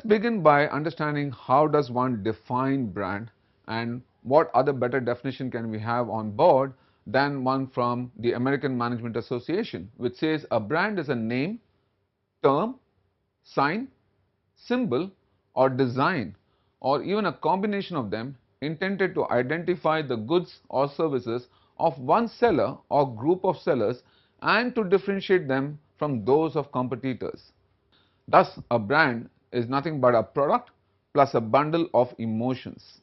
begin by understanding how does one define brand and what other better definition can we have on board than one from the American Management Association, which says a brand is a name, term, sign, symbol or design or even a combination of them intended to identify the goods or services of one seller or group of sellers and to differentiate them from those of competitors. Thus, a brand is nothing but a product plus a bundle of emotions.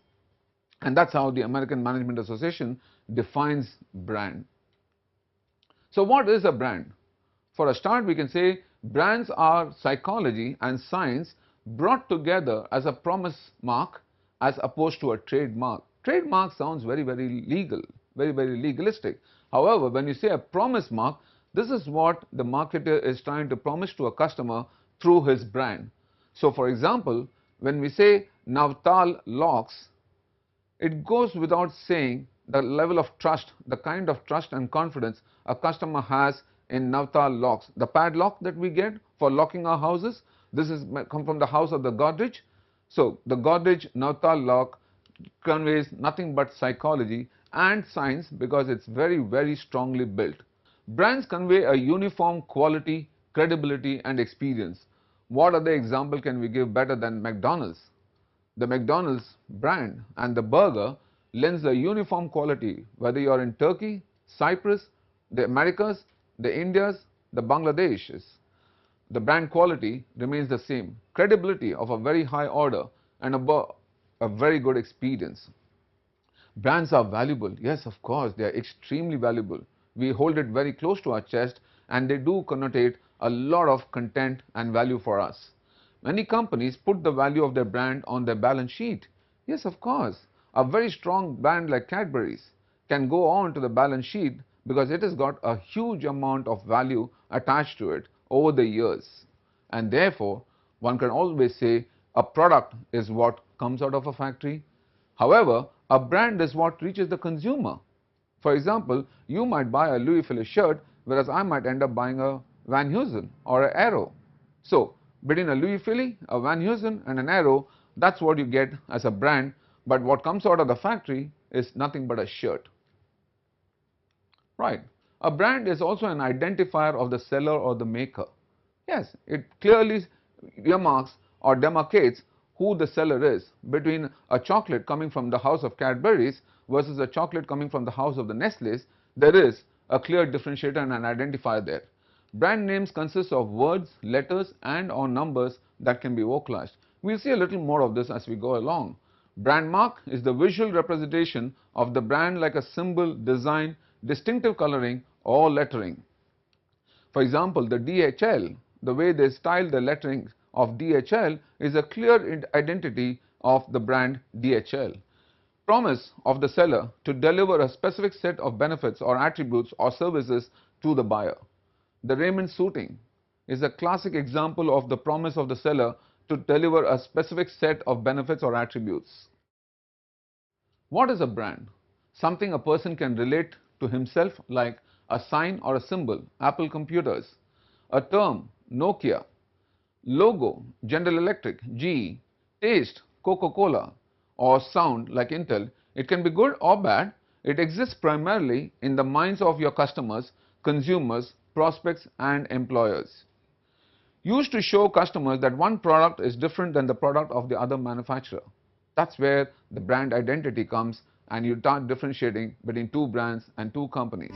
And that's how the American Management Association defines brand. So, what is a brand? For a start, we can say brands are psychology and science brought together as a promise mark as opposed to a trademark. Trademark sounds very legal, very legalistic. However, when you say a promise mark, this is what the marketer is trying to promise to a customer through his brand. So, for example, when we say Navtal locks, it goes without saying the level of trust, the kind of trust and confidence a customer has in Navtal locks. The padlock that we get for locking our houses, this is come from the house of the Godrej. So, the Godrej Navtal lock conveys nothing but psychology and science because it's very strongly built. Brands convey a uniform quality, credibility and experience. What other example can we give better than McDonald's? The McDonald's brand and the burger lends a uniform quality whether you are in Turkey, Cyprus, the Americas, the Indias, the Bangladeshs. The brand quality remains the same, credibility of a very high order and a very good experience. Brands are valuable, yes, of course, they are extremely valuable. We hold it very close to our chest and they do connotate a lot of content and value for us. Many companies put the value of their brand on their balance sheet. Yes, of course, a very strong brand like Cadbury's can go on to the balance sheet because it has got a huge amount of value attached to it over the years. And therefore, one can always say a product is what comes out of a factory. However, a brand is what reaches the consumer. For example, you might buy a Louis Philippe shirt, whereas I might end up buying a Van Heusen or an Aero. So, between a Louis Philippe, a Van Heusen and an Aero, that's what you get as a brand, but what comes out of the factory is nothing but a shirt. Right. A brand is also an identifier of the seller or the maker. Yes, it clearly earmarks or demarcates who the seller is between a chocolate coming from the house of Cadbury's versus a chocolate coming from the house of the Nestle's. There is a clear differentiator and an identifier there. Brand names consist of words, letters and or numbers that can be vocalized. We'll see a little more of this as we go along. Brand mark is the visual representation of the brand like a symbol, design, distinctive coloring or lettering. For example, the DHL, the way they style the lettering of DHL is a clear identity of the brand DHL. Promise of the seller to deliver a specific set of benefits or attributes or services to the buyer. The Raymond suiting is a classic example of the promise of the seller to deliver a specific set of benefits or attributes. What is a brand? Something a person can relate to himself, like a sign or a symbol, Apple computers, a term, Nokia, logo, General Electric, GE, taste, Coca-Cola, or sound like Intel. It can be good or bad. It exists primarily in the minds of your customers, consumers, prospects and employers. Used to show customers that one product is different than the product of the other manufacturer. That's where the brand identity comes and you start differentiating between two brands and two companies.